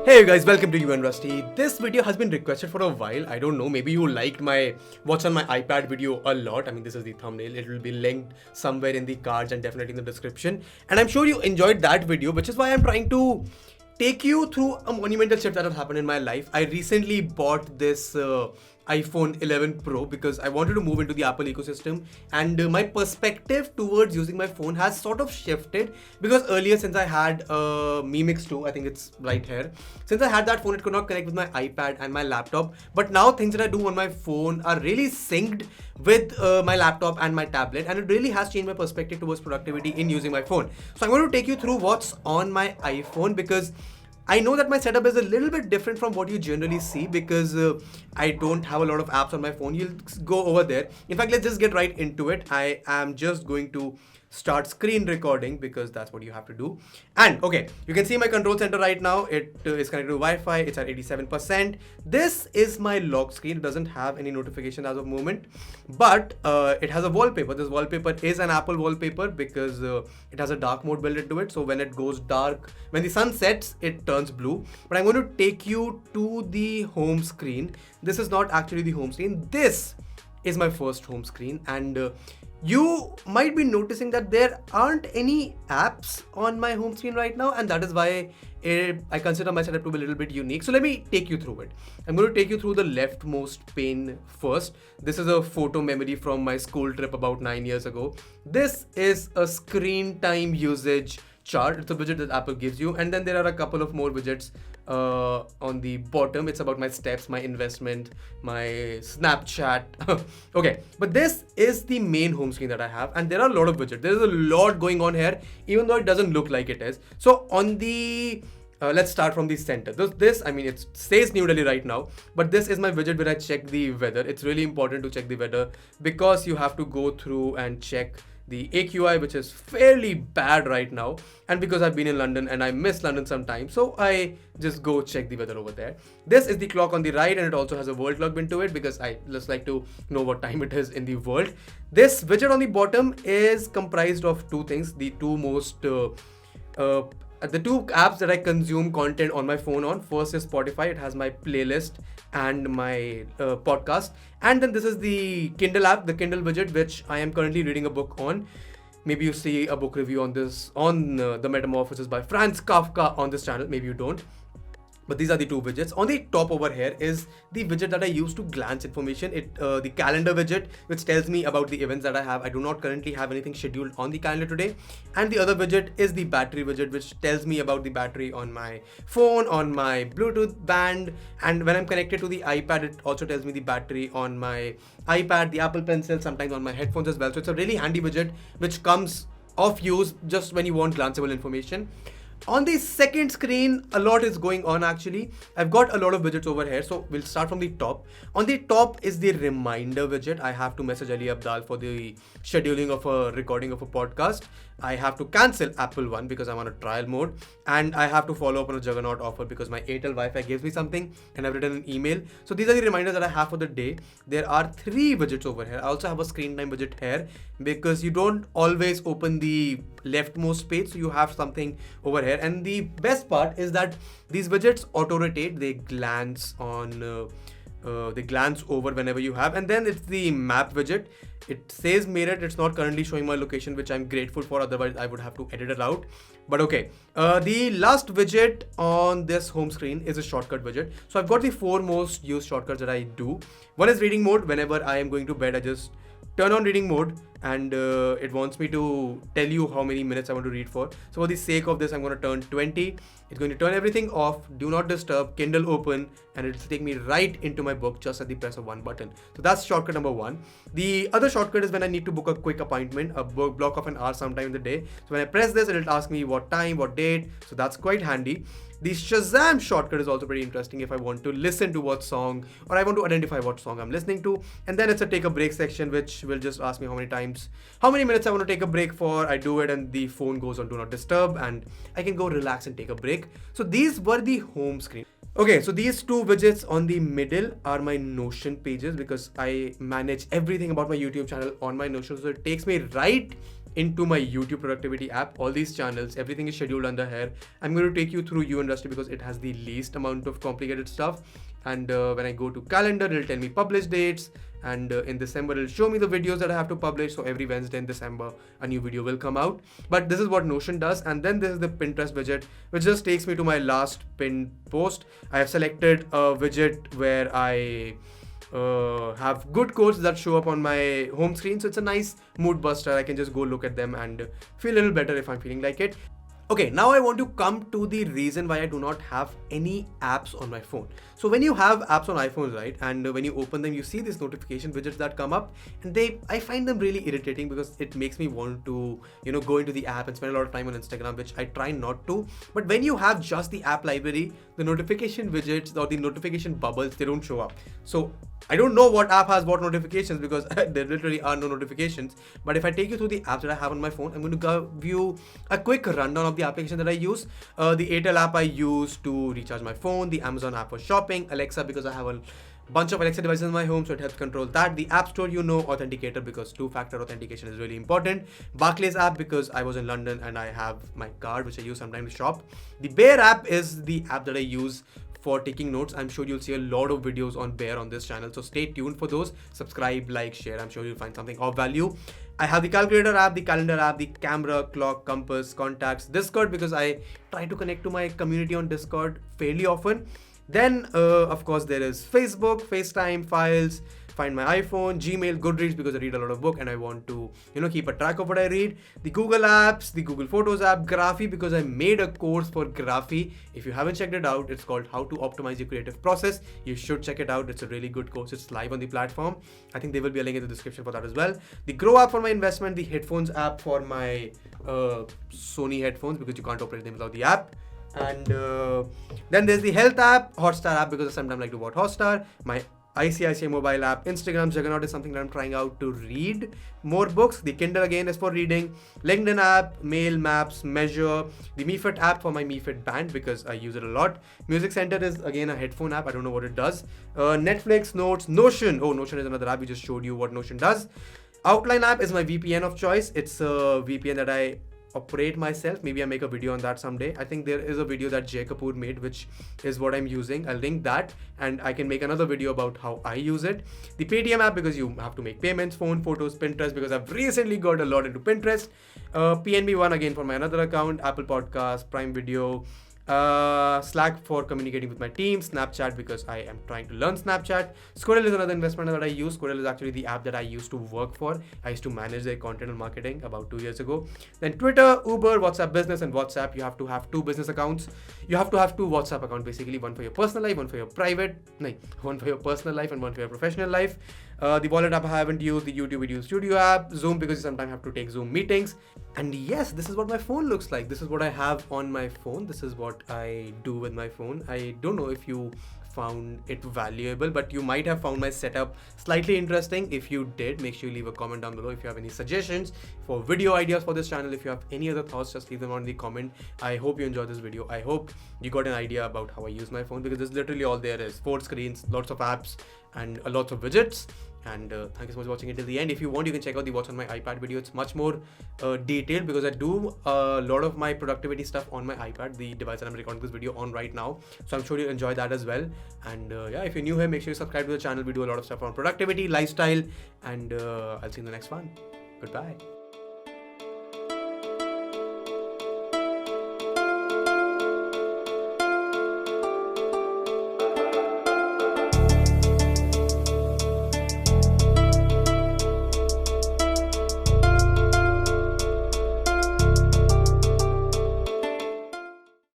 Hey guys, welcome to You and Rusty. This video has been requested for a while. I don't know, maybe you liked my what's on my iPad video a lot. I mean, this is the thumbnail. It will be linked somewhere in the cards and definitely in the description. And I'm sure you enjoyed that video, which is why I'm trying to take you through a monumental shift that has happened in my life. I recently bought this iPhone 11 Pro because I wanted to move into the Apple ecosystem, and my perspective towards using my phone has sort of shifted because earlier, since I had Mi Mix 2, I think it's right here, since I had that phone, it could not connect with my iPad and my laptop, but now things that I do on my phone are really synced with my laptop and my tablet, and it really has changed my perspective towards productivity in using my phone. So I'm going to take you through what's on my iPhone because I know that my setup is a little bit different from what you generally see because I don't have a lot of apps on my phone. You'll go over there. In fact, let's just get right into it. I am just going to start screen recording because that's what you have to do. And okay, you can see my control center right now. It is connected to Wi-Fi. It's at 87%. This is my lock screen. It doesn't have any notification as of moment, but it has a wallpaper. This wallpaper is an Apple wallpaper because it has a dark mode built into it. So when it goes dark, when the sun sets, it turns blue. But I'm going to take you to the home screen. This is not actually the home screen. This is my first home screen, and you might be noticing that there aren't any apps on my home screen right now, and that is why I consider my setup to be a little bit unique. So let me take you through it. I'm going to take you through the leftmost pane first. This is a photo memory from my school trip about 9 years ago. This is a screen time usage chart. It's a widget that Apple gives you, and then there are a couple of more widgets on the bottom. It's about my steps, my investment, my Snapchat. Okay, but this is the main home screen that I have, and there are a lot of widgets. There is a lot going on here, even though it doesn't look like it is. So on the let's start from the center. I mean, it says New Delhi right now, but this is my widget where I check the weather. It's really important to check the weather because you have to go through and check the AQI, which is fairly bad right now, and because I've been in London and I miss London sometimes, so I just go check the weather over there. This is the clock on the right, and it also has a world clock into it because I just like to know what time it is in the world. This widget on the bottom is comprised of two things. The two apps that I consume content on my phone on. First is Spotify. It has my playlist and my podcast. And then this is the Kindle app, the Kindle widget, which I am currently reading a book on. Maybe you see a book review on this, on The Metamorphosis by Franz Kafka on this channel. Maybe you don't. But these are the two widgets. On the top over here is the widget that I use to glance information. The calendar widget, which tells me about the events that I have. I do not currently have anything scheduled on the calendar today. And the other widget is the battery widget, which tells me about the battery on my phone, on my Bluetooth band. And when I'm connected to the iPad, it also tells me the battery on my iPad, the Apple Pencil, sometimes on my headphones as well. So it's a really handy widget, which comes off use just when you want glanceable information. On the second screen, a lot is going on actually. I've got a lot of widgets over here, so we'll start from the top. On the top is the reminder widget. I have to message Ali Abdal for the scheduling of a recording of a podcast. I have to cancel Apple One because I'm on a trial mode, and I have to follow up on a Juggernaut offer because my Airtel Wi-Fi gives me something, and I've written an email. So these are the reminders that I have for the day. There are 3 widgets over here. I also have a screen time widget here because you don't always open the leftmost page, so you have something over here. And the best part is that these widgets auto rotate. They glance over whenever you have. And then it's the map widget. It says mirrored. It's not currently showing my location, which I'm grateful for, otherwise I would have to edit it out. But okay, the last widget on this home screen is a shortcut widget. So I've got the 4 most used shortcuts that I do. One is reading mode. Whenever I am going to bed, I just turn on reading mode, and it wants me to tell you how many minutes I want to read for. So for the sake of this, I'm going to turn 20. It's going to turn everything off, do not disturb, Kindle open, and it'll take me right into my book just at the press of one button. So that's shortcut number 1. The other shortcut is when I need to book a quick appointment, a block of an hour sometime in the day. So when I press this, it'll ask me what time, what date. So that's quite handy. The Shazam shortcut is also pretty interesting if I want to listen to what song, or I want to identify what song I'm listening to. And then it's a take a break section, which will just ask me how many minutes I want to take a break for. I do it, and the phone goes on do not disturb, and I can go relax and take a break. So these were the home screen. Okay, so these 2 widgets on the middle are my Notion pages because I manage everything about my YouTube channel on my Notion. So it takes me right into my YouTube productivity app. All these channels, everything is scheduled under here. I'm going to take you through Industry because it has the least amount of complicated stuff. And when I go to calendar, it'll tell me publish dates. And in December, it'll show me the videos that I have to publish. So every Wednesday in December, a new video will come out. But this is what Notion does. And then this is the Pinterest widget, which just takes me to my last pinned post. I have selected a widget where I have good quotes that show up on my home screen. So it's a nice mood buster. I can just go look at them and feel a little better if I'm feeling like it. Okay, now I want to come to the reason why I do not have any apps on my phone. So when you have apps on iPhones, right, and when you open them, you see these notification widgets that come up, and I find them really irritating because it makes me want to, go into the app and spend a lot of time on Instagram, which I try not to. But when you have just the app library, the notification widgets or the notification bubbles, they don't show up. So I don't know what app has what notifications because there literally are no notifications. But if I take you through the apps that I have on my phone, I'm going to give you a quick rundown of the application that I use. The Airtel app I use to recharge my phone, the Amazon app for shopping, Alexa because I have a bunch of Alexa devices in my home, so it helps control that. The App Store, Authenticator because two-factor authentication is really important. Barclays app because I was in London and I have my card which I use sometimes to shop. The Bear app is the app that I use for taking notes. I'm sure you'll see a lot of videos on Bear on this channel, so stay tuned for those. Subscribe, like, share. I'm sure you'll find something of value. I have the calculator app, the calendar app, the camera, clock, compass, contacts, Discord because I try to connect to my community on Discord fairly often. Then, of course, there is Facebook, FaceTime, Files, Find My iPhone, Gmail, Goodreads because I read a lot of book and I want to, keep a track of what I read. The Google Apps, the Google Photos app, Graphy because I made a course for Graphy. If you haven't checked it out, it's called How to Optimize Your Creative Process. You should check it out. It's a really good course. It's live on the platform. I think there will be a link in the description for that as well. The Grow app for my investment, the Headphones app for my Sony headphones because you can't operate them without the app. And then there's the Health app, Hotstar app because I sometimes like to watch Hotstar, my ICICI mobile app, Instagram Juggernaut is something that I'm trying out to read more books. The Kindle again is for reading. LinkedIn app, Mail, Maps, Measure. The MeFit app for my MeFit band because I use it a lot. Music Center is again a headphone app. I don't know what it does. Netflix, Notes, Notion. Oh, Notion is another app. We just showed you what Notion does. Outline app is my VPN of choice. It's a VPN that I operate myself. Maybe I make a video on that someday. I think there is a video that Jay Kapoor made which is what I'm using. I'll link that and I can make another video about how I use it. The Paytm app because you have to make payments, phone, photos, Pinterest because I've recently got a lot into Pinterest. PNB one again for my another account, Apple Podcast, Prime Video, Slack for communicating with my team, Snapchat because I am trying to learn Snapchat. Squirrel is another investment that I use. Squirrel is actually the app that I used to work for. I used to manage their content and marketing about 2 years ago. Then Twitter, Uber, WhatsApp Business, and WhatsApp. You have to have two business accounts. You have to have two WhatsApp accounts basically, one for your personal life, one for your one for your personal life and one for your professional life. The wallet app I haven't used, the YouTube Video Studio app, Zoom because you sometimes have to take Zoom meetings. And yes, this is what my phone looks like. This is what I have on my phone. This is what I do with my phone. I don't know if you found it valuable, but you might have found my setup slightly interesting. If you did, make sure you leave a comment down below. If you have any suggestions for video ideas for this channel, if you have any other thoughts, just leave them on the comment. I hope you enjoyed this video. I hope you got an idea about how I use my phone because this is literally all there is. 4 screens, lots of apps and lots of widgets. And thank you so much for watching it till the end. If you want, you can check out the What's on My iPad video. It's much more detailed because I do a lot of my productivity stuff on my iPad, the device that I'm recording this video on right now. So I'm sure you'll enjoy that as well. And yeah, if you're new here, make sure you subscribe to the channel. We do a lot of stuff on productivity, lifestyle, and I'll see you in the next one. Goodbye.